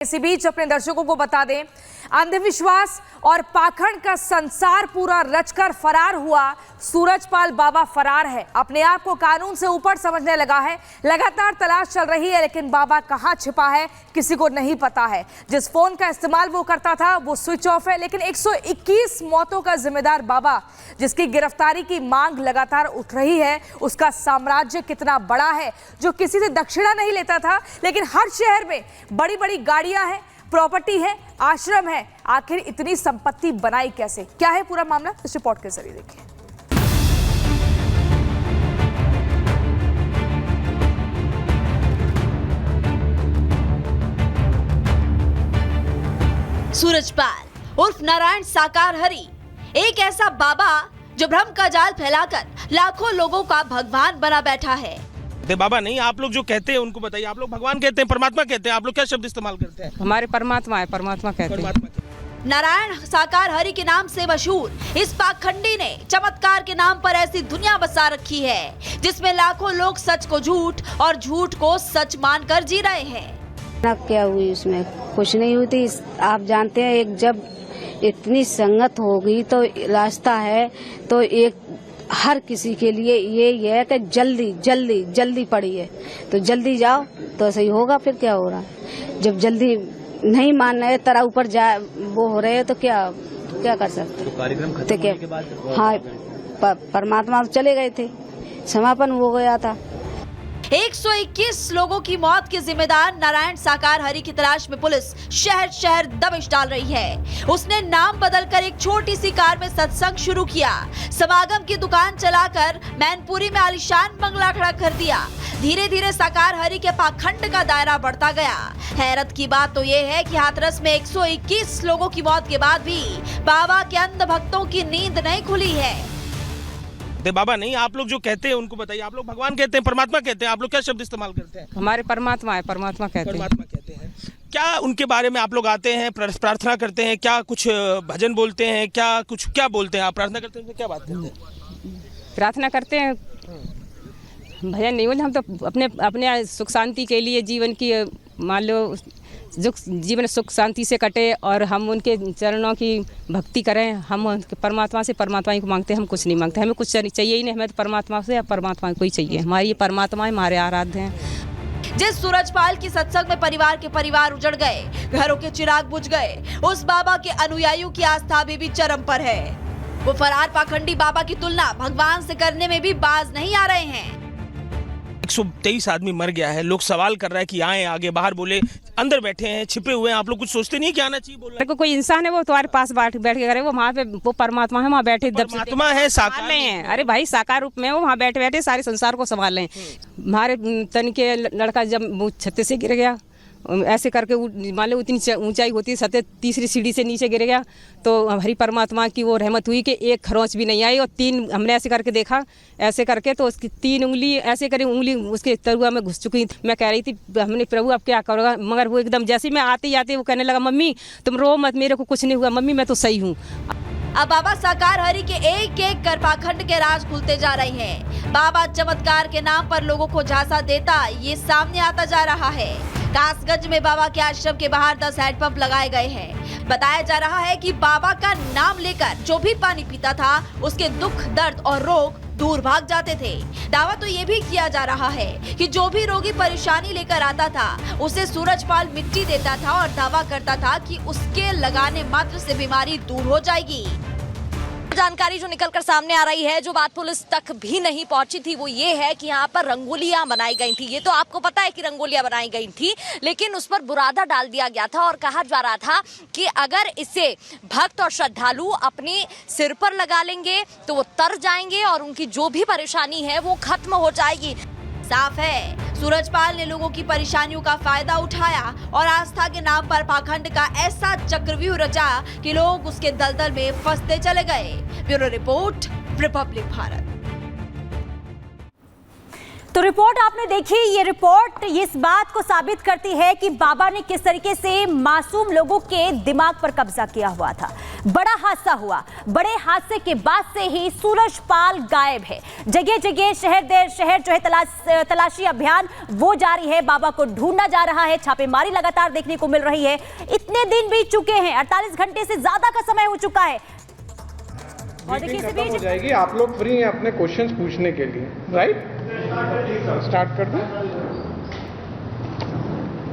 इसी बीच अपने दर्शकों को बता दें, अंधविश्वास और पाखंड का संसार पूरा रचकर फरार हुआ सूरजपाल बाबा फरार है। अपने आप को कानून से ऊपर समझने लगा है। लगातार तलाश चल रही है, लेकिन बाबा कहां छिपा है किसी को नहीं पता है। जिस फोन का इस्तेमाल वो करता था वो स्विच ऑफ है, लेकिन 121 मौतों का जिम्मेदार बाबा, जिसकी गिरफ्तारी की मांग लगातार उठ रही है, उसका साम्राज्य कितना बड़ा है, जो किसी से दक्षिणा नहीं लेता था, लेकिन हर शहर में बड़ी बड़ी गाड़ियां हैं, प्रॉपर्टी है, आश्रम है। आखिर इतनी संपत्ति बनाई कैसे? क्या है पूरा मामला, इस रिपोर्ट के जरिए देखिए। सूरजपाल उर्फ नारायण साकार हरि, एक ऐसा बाबा जो भ्रम का जाल फैलाकर लाखों लोगों का भगवान बना बैठा है। बाबा नहीं, आप लोग जो कहते हैं उनको बताइए। आप लोग भगवान कहते हैं, परमात्मा कहते हैं, आप लोग क्या शब्द इस्तेमाल करते हैं? हमारे परमात्मा है, परमात्मा कहते हैं। नारायण साकार हरि के नाम से मशहूर इस पाखंडी ने चमत्कार के नाम पर ऐसी दुनिया बसा रखी है जिसमें लाखों लोग सच को झूठ और झूठ को सच मानकर जी रहे हैं। क्या हुई उसमें? कुछ नहीं हुई थी। आप जानते हैं, एक जब इतनी संगत होगी तो रास्ता है तो एक हर किसी के लिए ये है कि जल्दी जल्दी जल्दी पड़ी है तो जल्दी जाओ तो सही होगा। फिर क्या हो रहा है, जब जल्दी नहीं मान रहे, तरह ऊपर जा वो हो रहे हैं तो क्या कर सकते? तो कार्यक्रम खत्म होने के बाद हाँ, परमात्मा चले गए थे, समापन हो गया था। 121 लोगों की मौत के जिम्मेदार नारायण साकार हरि की तलाश में पुलिस शहर शहर दबिश डाल रही है। उसने नाम बदलकर एक छोटी सी कार में सत्संग शुरू किया, समागम की दुकान चलाकर मैनपुरी में आलीशान बंगला खड़ा कर दिया। धीरे धीरे साकार हरि के पाखंड का दायरा बढ़ता गया। हैरत की बात तो ये है कि हाथरस में 121 लोगों की मौत के बाद भी बाबा के अंध भक्तों की नींद नहीं खुली है। बाबा नहीं, आप लोग जो कहते हैं उनको बताइए। आप लोग भगवान कहते हैं, परमात्मा कहते हैं, आप लोग क्या शब्द इस्तेमाल करते हैं? हमारे परमात्मा है, परमात्मा कहते हैं। परमात्मा कहते हैं। क्या उनके बारे में आप लोग आते हैं, प्रार्थना करते हैं? क्या कुछ भजन बोलते हैं? क्या बोलते हैं? आप प्रार्थना करते हैं, क्या बात करते हैं? प्रार्थना करते हैं, भजन नहीं बोलते। हम तो अपने सुख शांति के लिए, जीवन की मान लो जीवन सुख शांति से कटे और हम उनके चरणों की भक्ति करें। हम परमात्मा से परमात्मा ही को मांगते हैं, हम कुछ नहीं मांगते। हमें कुछ चाहिए ही नहीं, हमें तो परमात्मा से परमात्मा को ही चाहिए। हमारी ये परमात्मा है, हमारे आराध्य हैं। जिस सूरजपाल की सत्संग में परिवार के परिवार उजड़ गए, घरों के चिराग बुझ गए, उस बाबा के अनुयायियों की आस्था भी चरम पर है। वो फरार पाखंडी बाबा की तुलना भगवान से करने में भी बाज नहीं आ रहे हैं। 123 आदमी मर गया है। लोग सवाल कर रहा है कि आए आगे, बाहर बोले, अंदर बैठे हैं, छिपे हुए हैं। आप लोग कुछ सोचते नहीं कि आना चाहिए? बोलना को कोई इंसान है वो तुम्हारे पास बैठ के करे, वो वहाँ पे वो परमात्मा है, वहाँ बैठे परमात्मा है, साकार हैं। अरे भाई, साकार रूप में वो वहाँ बैठे बैठे सारे संसार को संभाल रहे हैं। हमारे तन के लड़का जब वो छत्ते से गिर गया, ऐसे करके मान लो उतनी ऊंचाई होती है, सत्य तीसरी सीढ़ी से नीचे गिर गया, तो हमारी परमात्मा की वो रहमत हुई कि एक खरोंच भी नहीं आई। और 3 हमने ऐसे करके देखा, ऐसे करके तो उसकी 3 उंगली ऐसे करी, उंगली उसके तरुआ में घुस चुकी। मैं कह रही थी हमने प्रभु अब क्या करोगा, मगर वो एकदम जैसे मैं आते आते वो कहने लगा, मम्मी तुम रो मत, मेरे को कुछ नहीं हुआ, मम्मी मैं तो सही हूँ। अब बाबा साकार हरि के एक एक कर पाखंड के राज खुलते जा रहे हैं। बाबा चमत्कार के नाम पर लोगों को झांसा देता ये सामने आता जा रहा है। कासगंज में बाबा के आश्रम के बाहर 10 हैंडपंप लगाए गए हैं। बताया जा रहा है कि बाबा का नाम लेकर जो भी पानी पीता था उसके दुख, दर्द और रोग दूर भाग जाते थे। दावा तो ये भी किया जा रहा है कि जो भी रोगी परेशानी लेकर आता था उसे सूरजपाल मिट्टी देता था और दावा करता था कि उसके लगाने मात्र से बीमारी दूर हो जाएगी। जानकारी जो निकलकर सामने आ रही है, जो बात पुलिस तक भी नहीं पहुंची थी, वो ये है कि यहाँ पर रंगोलियां बनाई गई थी। ये तो आपको पता है कि रंगोलियां बनाई गई थी, लेकिन उस पर बुरादा डाल दिया गया था और कहा जा रहा था कि अगर इसे भक्त और श्रद्धालु अपने सिर पर लगा लेंगे तो वो तर जाएंगे और उनकी जो भी परेशानी है वो खत्म हो जाएगी। साफ है, सूरजपाल ने लोगों की परेशानियों का फायदा उठाया और आस्था के नाम पर पाखंड का ऐसा चक्रव्यूह रचा कि लोग उसके दलदल में फंसते चले गए। Bureau report, Republic Bharat. तो रिपोर्ट आपने देखी, ये रिपोर्ट इस बात को साबित करती है कि बाबा ने किस तरीके से मासूम लोगों के दिमाग पर कब्जा किया हुआ था। बड़ा हादसा हुआ, बड़े हादसे के बाद से ही सूरजपाल गायब है। जगह जगह शहर दर शहर जो है तलाशी अभियान वो जारी है, बाबा को ढूंढा जा रहा है, छापेमारी लगातार देखने को मिल रही है। इतने दिन बीत चुके हैं, 48 घंटे से ज्यादा का समय हो चुका है। और देखिए इसी खत्म हो बीच जाएगी, आप लोग फ्री हैं अपने क्वेश्चंस पूछने के लिए, राइट? स्टार्ट कर दूं।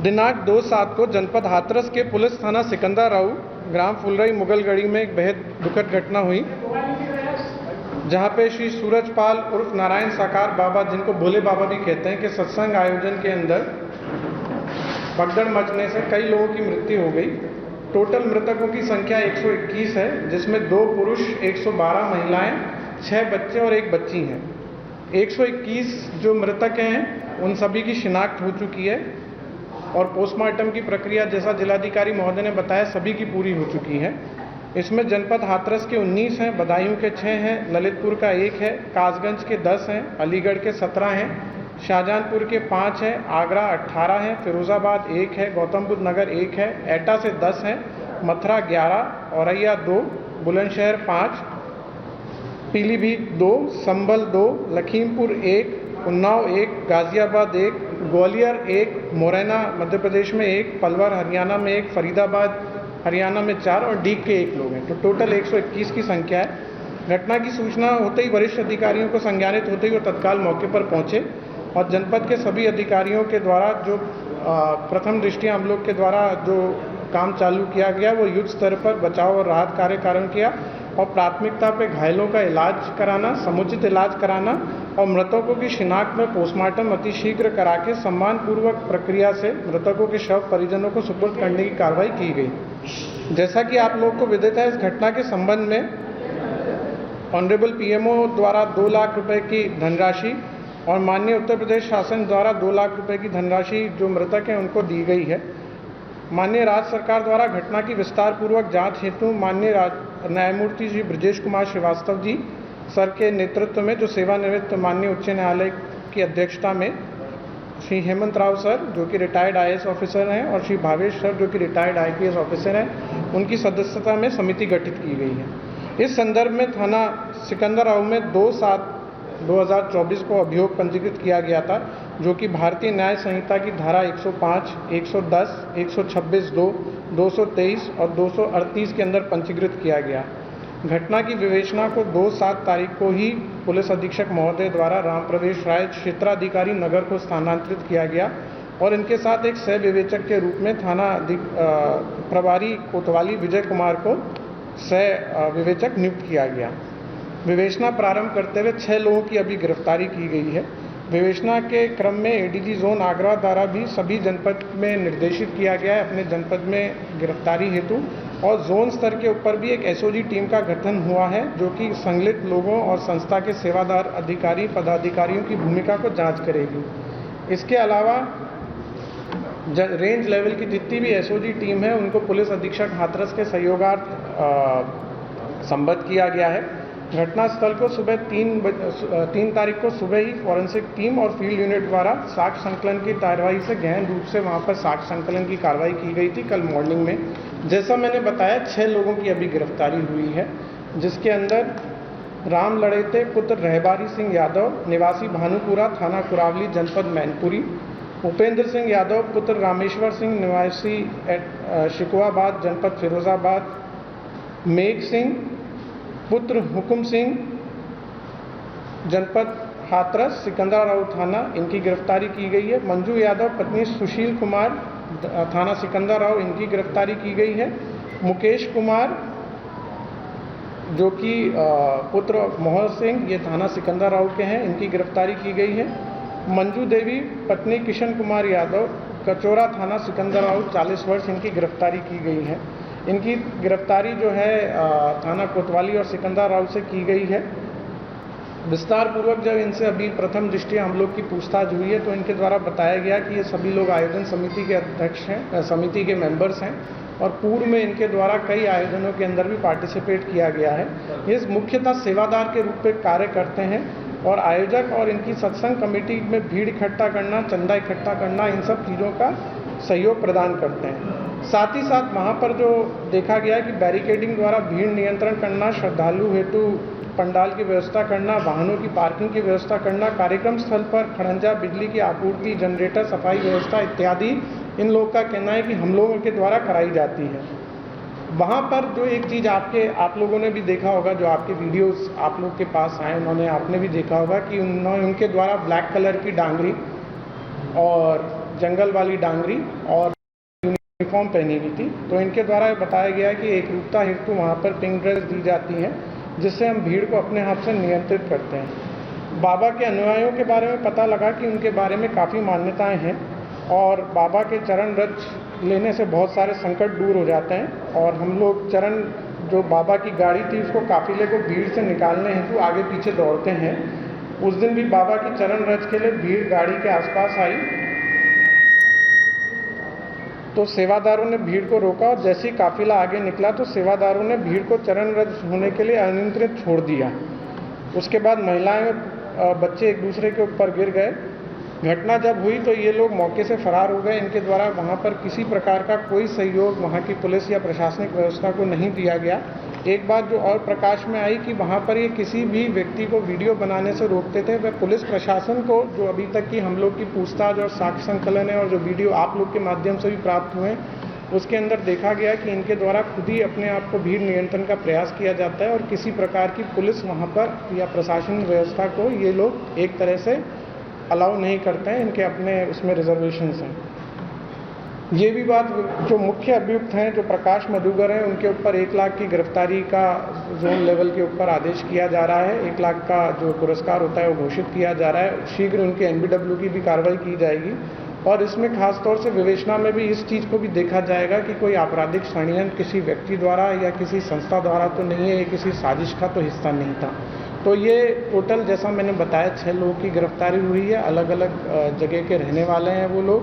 दिनांक 2/7 को जनपद हाथरस के पुलिस थाना सिकंदराऊ ग्राम फुलरई मुगलगढ़ी में एक बेहद दुखद घटना हुई, जहां पे श्री सूरजपाल उर्फ नारायण साकार बाबा, जिनको भोले बाबा भी कहते हैं, के सत्संग आयोजन के अंदर भगदड़ मचने से कई लोगों की मृत्यु हो गई। टोटल मृतकों की संख्या 121 है, जिसमें 2 पुरुष, 112 महिलाएं, 6 बच्चे और 1 बच्ची हैं। 121 जो मृतक हैं उन सभी की शिनाख्त हो चुकी है और पोस्टमार्टम की प्रक्रिया, जैसा जिलाधिकारी महोदय ने बताया, सभी की पूरी हो चुकी है। इसमें जनपद हाथरस के 19 हैं, बदायूं के 6 हैं, ललितपुर का 1 है, कासगंज के 10 हैं, अलीगढ़ के 17 हैं, शाहजहांपुर के 5 हैं, आगरा 18 हैं, फिरोजाबाद 1 है, गौतम बुद्ध नगर 1 है, एटा से 10 हैं, मथुरा 11, औरैया 2, बुलंदशहर 5, पीलीभीत 2, संभल 2, लखीमपुर 1, उन्नाव 1, गाजियाबाद 1, ग्वालियर 1, मुरैना मध्य प्रदेश में 1, पलवल हरियाणा में 1, फरीदाबाद हरियाणा में 4 और डीग के 1 लोग हैं। तो टोटल 121 की संख्या है। घटना की सूचना होते ही वरिष्ठ अधिकारियों को संज्ञानित होते ही वो तत्काल मौके पर पहुंचे और जनपद के सभी अधिकारियों के द्वारा जो प्रथम दृष्टया हम लोग के द्वारा जो काम चालू किया गया वो युद्ध स्तर पर बचाव और राहत कार्य कारण किया और प्राथमिकता पे घायलों का इलाज कराना, समुचित इलाज कराना और मृतकों की शिनाख्त में पोस्टमार्टम अतिशीघ्र करा के सम्मानपूर्वक प्रक्रिया से मृतकों के शव परिजनों को सुपुर्द करने की कार्रवाई की गई। जैसा कि आप लोग को विदित है, इस घटना के संबंध में ऑनरेबल पीएमओ द्वारा 2 लाख रुपए की धनराशि और माननीय उत्तर प्रदेश शासन द्वारा 2 लाख रुपए की धनराशि जो मृतक हैं उनको दी गई है। माननीय राज्य सरकार द्वारा घटना की विस्तार पूर्वक जांच हेतु माननीय न्यायमूर्ति श्री ब्रजेश कुमार श्रीवास्तव जी सर के नेतृत्व में, जो सेवानिवृत्त माननीय उच्च न्यायालय की अध्यक्षता में, श्री हेमंत राव सर जो कि रिटायर्ड IAS ऑफिसर हैं और श्री भावेश सर जो कि रिटायर्ड IPS ऑफिसर हैं, उनकी सदस्यता में समिति गठित की गई है। इस संदर्भ में थाना सिकंदराऊ में 2/7/2024 को अभियोग पंजीकृत किया गया था, जो कि भारतीय न्याय संहिता की धारा 105, 110, 126(2), 223 और 238 के अंदर पंजीकृत किया गया। घटना की विवेचना को 2/7 तारीख को ही पुलिस अधीक्षक महोदय द्वारा राम प्रवेश राय क्षेत्राधिकारी नगर को स्थानांतरित किया गया और इनके साथ एक सह विवेचक के रूप में थाना प्रभारी कोतवाली विजय कुमार को सह विवेचक नियुक्त किया गया। विवेचना प्रारंभ करते हुए 6 लोगों की अभी गिरफ्तारी की गई है। विवेचना के क्रम में ADG जोन आगरा द्वारा भी सभी जनपद में निर्देशित किया गया है अपने जनपद में गिरफ्तारी हेतु, और जोन स्तर के ऊपर भी एक SOG टीम का गठन हुआ है जो कि संलिप्त लोगों और संस्था के सेवादार अधिकारी पदाधिकारियों की भूमिका को जांच करेगी। इसके अलावा रेंज लेवल की जितनी भी SOG टीम है उनको पुलिस अधीक्षक हाथरस के सहयोगार्थ संबद्ध किया गया है। घटनास्थल को सुबह 3 तारीख को सुबह ही फॉरेंसिक टीम और फील्ड यूनिट द्वारा साक्ष्य संकलन की कार्रवाई से गहन रूप से वहां पर साक्ष्य संकलन की कार्रवाई की गई थी कल मॉर्निंग में। जैसा मैंने बताया 6 लोगों की अभी गिरफ्तारी हुई है, जिसके अंदर राम लड़ेते पुत्र रहबारी सिंह यादव निवासी भानुपुरा थाना कुरावली जनपद मैनपुरी, उपेंद्र सिंह यादव पुत्र रामेश्वर सिंह निवासी शिकवाबाद जनपद फिरोजाबाद, मेघ सिंह पुत्र हुकुम सिंह जनपद हाथरस सिकंदराऊ थाना, इनकी गिरफ्तारी की गई है। मंजू यादव पत्नी सुशील कुमार थाना सिकंदराऊ, इनकी गिरफ्तारी की गई है। मुकेश कुमार जो कि पुत्र मोहन सिंह, ये थाना सिकंदराऊ के हैं, इनकी गिरफ्तारी की गई है। मंजू देवी पत्नी किशन कुमार यादव कचौरा थाना सिकंदराऊ 40 वर्ष, इनकी गिरफ्तारी की गई है। इनकी गिरफ्तारी जो है थाना कोतवाली और सिकंदराऊ से की गई है। विस्तार पूर्वक जब इनसे अभी प्रथम दृष्टया हम लोग की पूछताछ हुई है तो इनके द्वारा बताया गया कि ये सभी लोग आयोजन समिति के अध्यक्ष हैं, समिति के मेंबर्स हैं और पूर्व में इनके द्वारा कई आयोजनों के अंदर भी पार्टिसिपेट किया गया है। ये मुख्यतः सेवादार के रूप में कार्य करते हैं और आयोजक और इनकी सत्संग कमेटी में भीड़ इकट्ठा करना, चंदा इकट्ठा करना, इन सब चीज़ों का सहयोग प्रदान करते हैं। साथ ही साथ वहाँ पर जो देखा गया कि बैरिकेडिंग द्वारा भीड़ नियंत्रण करना, श्रद्धालु हेतु पंडाल की व्यवस्था करना, वाहनों की पार्किंग की व्यवस्था करना, कार्यक्रम स्थल पर खड़ंजा, बिजली की आपूर्ति, जनरेटर, सफाई व्यवस्था इत्यादि इन लोगों का कहना है कि हम लोगों के द्वारा कराई जाती है। वहाँ पर जो एक चीज़ आप लोगों ने भी देखा होगा, जो आपके वीडियोस आप लोग के पास आए, आपने भी देखा होगा कि उनके द्वारा ब्लैक कलर की डांगरी और जंगल वाली डांगरी और यूनिफॉर्म पहनी हुई थी। तो इनके द्वारा बताया गया है कि एक रूपता हेतु वहाँ पर पिंक ड्रेस दी जाती है, जिससे हम भीड़ को अपने हाथ से नियंत्रित करते हैं। बाबा के अनुयायियों के बारे में पता लगा कि उनके बारे में काफ़ी मान्यताएं हैं और बाबा के चरण रज लेने से बहुत सारे संकट दूर हो जाते हैं। और हम लोग चरण, जो बाबा की गाड़ी थी, उसको काफिले को भीड़ से निकालने हेतु आगे पीछे दौड़ते हैं। उस दिन भी बाबा की चरण रज के लिए भीड़ गाड़ी के आसपास आई तो सेवादारों ने भीड़ को रोका और जैसे ही काफिला आगे निकला तो सेवादारों ने भीड़ को चरण रज होने के लिए अनियंत्रित छोड़ दिया। उसके बाद महिलाएं, बच्चे एक दूसरे के ऊपर गिर गए। घटना जब हुई तो ये लोग मौके से फरार हो गए। इनके द्वारा वहाँ पर किसी प्रकार का कोई सहयोग वहाँ की पुलिस या प्रशासनिक व्यवस्था को नहीं दिया गया। एक बात जो और प्रकाश में आई कि वहाँ पर ये किसी भी व्यक्ति को वीडियो बनाने से रोकते थे। वह पुलिस प्रशासन को, जो अभी तक की हम लोग की पूछताछ और साक्ष्य संकलन है और जो वीडियो आप लोग के माध्यम से भी प्राप्त हुए, उसके अंदर देखा गया कि इनके द्वारा खुद ही अपने आप को भीड़ नियंत्रण का प्रयास किया जाता है और किसी प्रकार की पुलिस वहाँ पर या प्रशासनिक व्यवस्था को ये लोग एक तरह से अलाउ नहीं करते हैं। इनके अपने उसमें रिजर्वेशंस हैं। ये भी बात, जो मुख्य अभियुक्त हैं, जो प्रकाश मधुकर हैं, उनके ऊपर 1 लाख की गिरफ्तारी का जोन लेवल के ऊपर आदेश किया जा रहा है। 1 लाख का जो पुरस्कार होता है वो घोषित किया जा रहा है। शीघ्र उनके एनबीडब्ल्यू की भी कार्रवाई की जाएगी और इसमें खास तौर से विवेचना में भी इस चीज़ को भी देखा जाएगा कि कोई आपराधिक षड्यंत्र किसी व्यक्ति द्वारा या किसी संस्था द्वारा तो नहीं है, ये किसी साजिश का तो हिस्सा नहीं था। तो ये टोटल, जैसा मैंने बताया, 6 लोगों की गिरफ्तारी हुई है। अलग अलग जगह के रहने वाले हैं वो लोग।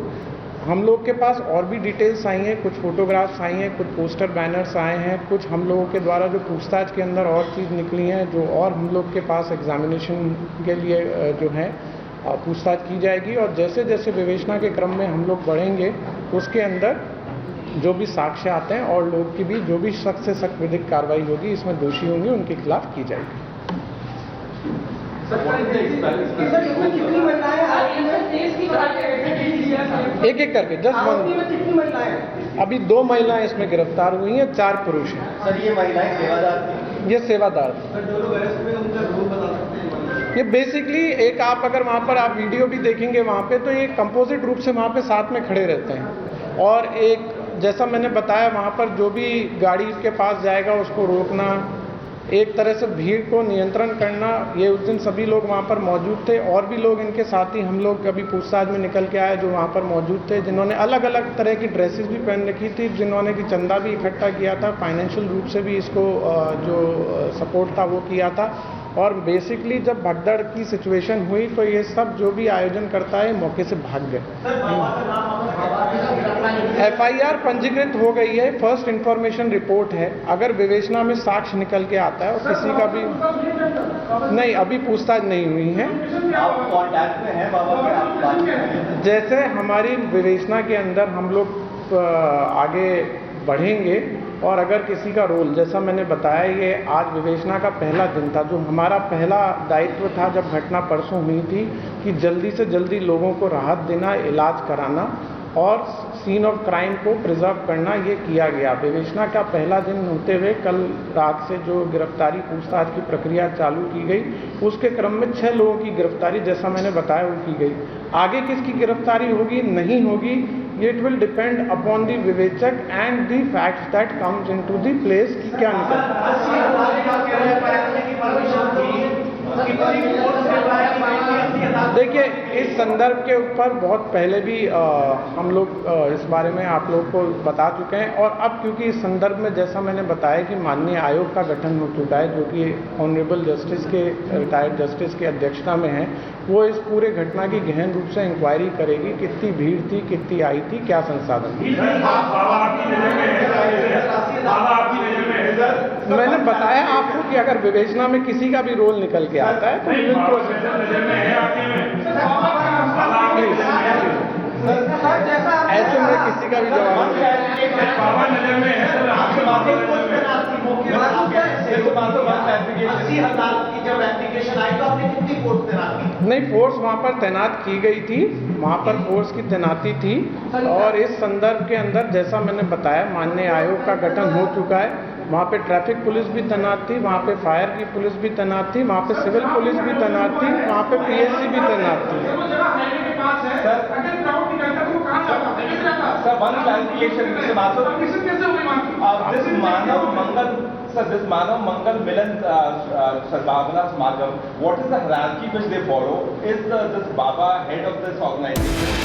हम लोग के पास और भी डिटेल्स आई हैं, कुछ फोटोग्राफ्स आई हैं, कुछ पोस्टर बैनर्स आए हैं, कुछ हम लोगों के द्वारा जो पूछताछ के अंदर और चीज़ निकली हैं, जो और हम लोग के पास एग्जामिनेशन के लिए जो है पूछताछ की जाएगी। और जैसे जैसे विवेचना के क्रम में हम लोग बढ़ेंगे, उसके अंदर जो भी साक्ष्य आते हैं और लोग की भी जो भी सख्त से सख्त विधिक कार्रवाई होगी, इसमें दोषी होंगे, उनके खिलाफ की जाएगी। एक एक करके अभी 2 महिलाएं इसमें गिरफ्तार हुई हैं, 4 पुरुष हैं। सर, ये महिलाएं सेवादार थी? ये सेवादार थी। ये बेसिकली एक, आप अगर वहाँ पर आप वीडियो भी देखेंगे वहाँ पे, तो ये कंपोजिट रूप से वहाँ पे साथ में खड़े रहते हैं। और एक, जैसा मैंने बताया, वहाँ पर जो भी गाड़ी के पास जाएगा उसको रोकना, एक तरह से भीड़ को नियंत्रण करना, ये उस दिन सभी लोग वहाँ पर मौजूद थे। और भी लोग इनके साथ ही हम लोग अभी पूछताछ में निकल के आए जो वहाँ पर मौजूद थे, जिन्होंने अलग अलग तरह की ड्रेसेस भी पहन रखी थी, जिन्होंने कि चंदा भी इकट्ठा किया था, फाइनेंशियल रूप से भी इसको जो सपोर्ट था वो किया था। और बेसिकली जब भगदड़ की सिचुएशन हुई तो ये सब जो भी आयोजन करता है मौके से भाग गए। FIR पंजीकृत हो गई है, फर्स्ट इंफॉर्मेशन रिपोर्ट है। अगर विवेचना में साक्ष्य निकल के आता है और किसी का भी नहीं, अभी पूछताछ नहीं हुई है। आप कांटेक्ट में हैं बाबा के? आप बात कर रहे हैं? जैसे हमारी विवेचना के अंदर हम लोग आगे बढ़ेंगे और अगर किसी का रोल, जैसा मैंने बताया, ये आज विवेचना का पहला दिन था। जो हमारा पहला दायित्व था जब घटना परसों हुई थी कि जल्दी से जल्दी लोगों को राहत देना, इलाज कराना और सीन ऑफ क्राइम को प्रिजर्व करना, ये किया गया। विवेचना का पहला दिन होते हुए कल रात से जो गिरफ्तारी पूछताछ की प्रक्रिया चालू की गई, उसके क्रम में 6 लोगों की गिरफ्तारी, जैसा मैंने बताया, वो की गई। आगे किसकी गिरफ्तारी होगी नहीं होगी, it will depend upon the विवेचक and the facts that comes into the place कि क्या देखिए, इस संदर्भ के ऊपर बहुत पहले भी हम लोग इस बारे में आप लोग को बता चुके हैं। और अब क्योंकि इस संदर्भ में, जैसा मैंने बताया, कि माननीय आयोग का गठन हो चुका है, जो कि ऑनरेबल जस्टिस के, रिटायर्ड जस्टिस की अध्यक्षता में है, वो इस पूरे घटना की गहन रूप से इंक्वायरी करेगी। कितनी भीड़ थी, कितनी आई थी, क्या संसाधन। मैंने बताया आपको कि अगर विवेचना में किसी का भी रोल निकल के आता है तो ऐसे में किसी का भी जवाब नहीं। फोर्स वहाँ पर तैनात की गई थी, वहाँ पर फोर्स की तैनाती थी और इस संदर्भ के अंदर जैसा मैंने बताया माननीय आयोग का गठन हो चुका है। वहाँ पे ट्रैफिक पुलिस भी तैनात थी, वहाँ पे फायर की पुलिस भी तैनात थी, वहाँ पे सिविल पुलिस भी तैनात थी, वहाँ पे पीएससी भी तैनात थी। This Manav Mangal Milan Sadbhavana Samagam, what is the hierarchy which they follow? Is this Baba head of this organization?